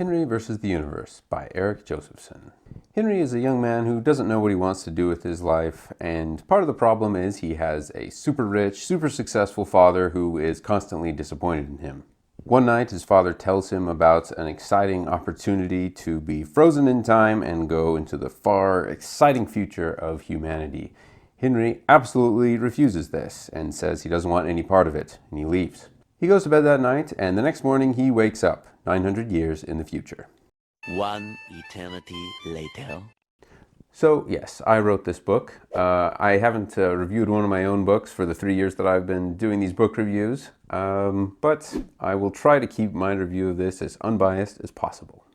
Henry versus the Universe by Erik Josephson. Henry is a young man who doesn't know what he wants to do with his life, and part of the problem is he has a super rich, super successful father who is constantly disappointed in him. One night, his father tells him about an exciting opportunity to be frozen in time and go into the far, exciting future of humanity. Henry absolutely refuses this and says he doesn't want any part of it, and he leaves. He goes to bed that night, and the next morning he wakes up 900 years in the future. One eternity later. So yes, I wrote this book. I haven't reviewed one of my own books for the 3 years that I've been doing these book reviews, but I will try to keep my review of this as unbiased as possible.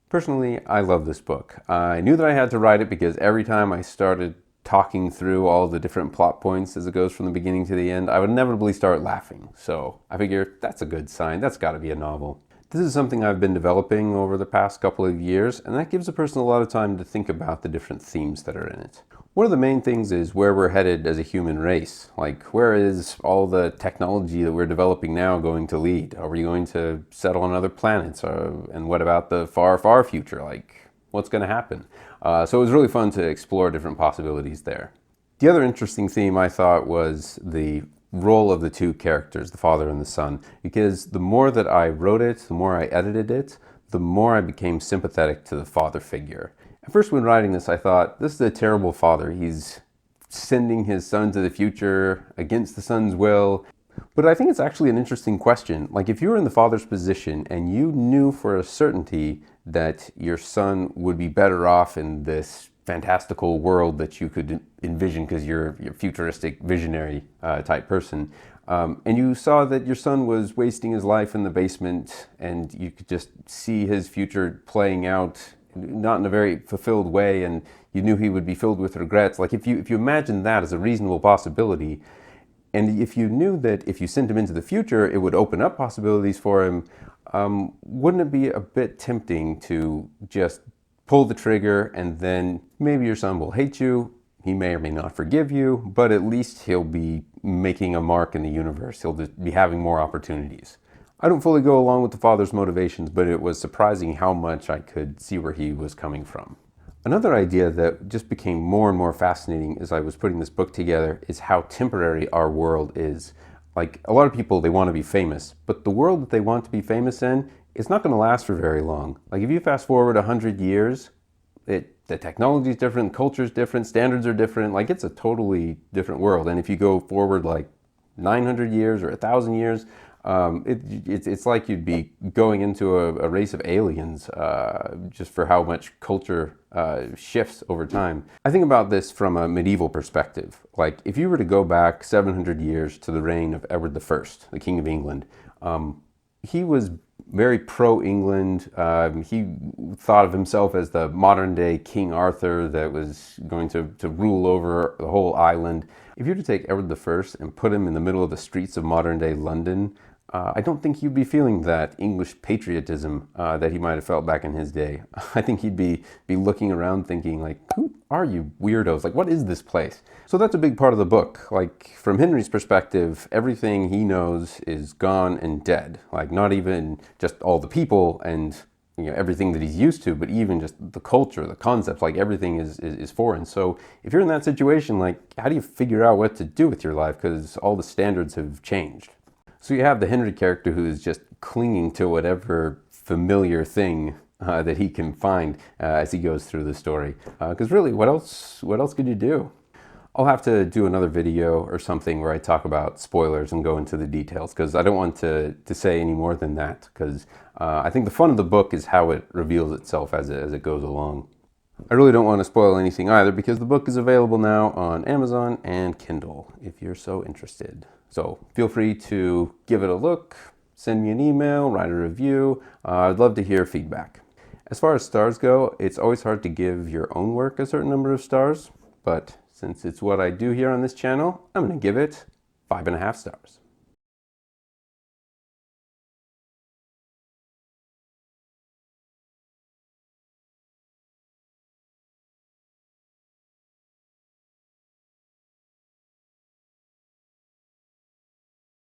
Personally, I love this book. I knew that I had to write it because every time I started talking through all the different plot points as it goes from the beginning to the end, I would inevitably start laughing. So I figure that's a good sign. That's got to be a novel. This is something I've been developing over the past couple of years, and that gives a person a lot of time to think about the different themes that are in it. One of the main things is where we're headed as a human race. Like, where is all the technology that we're developing now going to lead? Are we going to settle on other planets? And what about the far, far future? Like, what's going to happen? So it was really fun to explore different possibilities there. The other interesting theme I thought was the role of the two characters, the father and the son, because the more that I wrote it, the more I edited it, the more I became sympathetic to the father figure. At first when writing this, I thought, this is a terrible father. He's sending his son to the future against the son's will. But I think it's actually an interesting question. Like, if you were in the father's position and you knew for a certainty that your son would be better off in this fantastical world that you could envision because you're a futuristic visionary type person, and you saw that your son was wasting his life in the basement and you could just see his future playing out not in a very fulfilled way, and you knew he would be filled with regrets. Like, if you imagine that as a reasonable possibility, and if you knew that if you sent him into the future it would open up possibilities for him, wouldn't it be a bit tempting to just pull the trigger and then maybe your son will hate you, he may or may not forgive you, but at least he'll be making a mark in the universe, he'll just be having more opportunities. I don't fully go along with the father's motivations, but it was surprising how much I could see where he was coming from. Another idea that just became more and more fascinating as I was putting this book together is how temporary our world is. Like, a lot of people, they want to be famous, but the world that they want to be famous in, it's not going to last for very long. Like, if you fast forward 100 years, the technology is different, culture is different, standards are different. Like, it's a totally different world. And if you go forward like 900 years or 1,000 years, it's like you'd be going into a race of aliens just for how much culture shifts over time. I think about this from a medieval perspective. Like, if you were to go back 700 years to the reign of Edward I, the King of England, he was very pro-England. He thought of himself as the modern-day King Arthur that was going to rule over the whole island. If you were to take Edward I and put him in the middle of the streets of modern-day London, I don't think he'd be feeling that English patriotism that he might have felt back in his day. I think he'd be looking around thinking, like, who are you weirdos? Like, what is this place? So that's a big part of the book. Like, from Henry's perspective, everything he knows is gone and dead. Like, not even just all the people and, you know, everything that he's used to, but even just the culture, the concepts, like, everything is foreign. So if you're in that situation, like, how do you figure out what to do with your life? Because all the standards have changed. So you have the Henry character who is just clinging to whatever familiar thing that he can find as he goes through the story. Because really, what else could you do? I'll have to do another video or something where I talk about spoilers and go into the details, because I don't want to say any more than that, because I think the fun of the book is how it reveals itself as it goes along. I really don't want to spoil anything either, because the book is available now on Amazon and Kindle if you're so interested. So feel free to give it a look, send me an email, write a review. I'd love to hear feedback. As far as stars go, it's always hard to give your own work a certain number of stars, but since it's what I do here on this channel, I'm going to give it 5.5 stars.